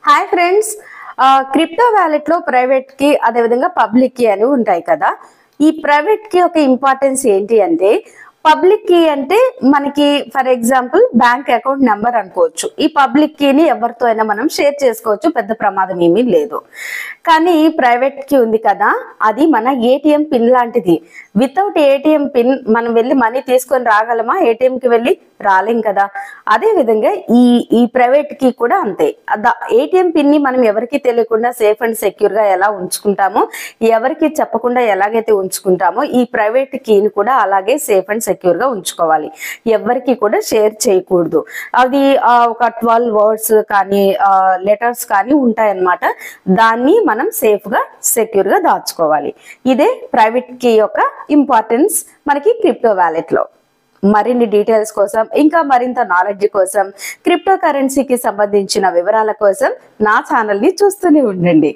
Hi friends, crypto wallet లో private కి అదే విధంగా పబ్లిక్ కి అని ఉంటాయి కదా. ఈ ప్రైవేట్ కి ఒక ఇంపార్టెన్స్ ఏంటి అంటే, పబ్లిక్ కీ అంటే మనకి for example bank account number అనుకోవచ్చు. ఈ పబ్లిక్ కీని ఎవరితో అయినా మనం షేర్ చేసుకోవచ్చు, పెద్ద ప్రమాదం ఏమీ లేదు. కానీ ప్రైవేట్ కీ ఉంది కదా, అది మన ఏటీఎం పిన్ లాంటిది. వితౌట్ ఏటీఎం పిన్ మనం వెళ్ళి మనీ తీసుకొని రాగలమా? ఏటీఎం కి వెళ్ళి రాలేం కదా. అదే విధంగా ఈ ప్రైవేట్ కీ కూడా అంతే. ఏటీఎం పిన్ ని మనం ఎవరికి తెలియకుండా సేఫ్ అండ్ సెక్యూర్ గా ఎలా ఉంచుకుంటామో, ఎవరికి చెప్పకుండా ఎలాగైతే ఉంచుకుంటామో, ఈ ప్రైవేట్ కీని కూడా అలాగే సేఫ్ అండ్ సెక్యూర్ గా ఉంచుకోవాలి. ఎవరికి కూడా షేర్ చేయకూడదు. అది ఒక 12 వర్డ్స్ కానీ లెటర్స్ కానీ ఉంటాయన్నమాట. దాన్ని మనం సేఫ్ గా సెక్యూర్ గా దాచుకోవాలి. ఇదే ప్రైవేట్ కీ యొక్క ఇంపార్టెన్స్ మనకి క్రిప్టో వ్యాలెట్ లో. మరిన్ని డీటెయిల్స్ కోసం, ఇంకా మరింత నాలెడ్జ్ కోసం, క్రిప్టో కరెన్సీకి సంబంధించిన వివరాల కోసం నా ఛానల్ ని చూస్తూనే ఉండండి.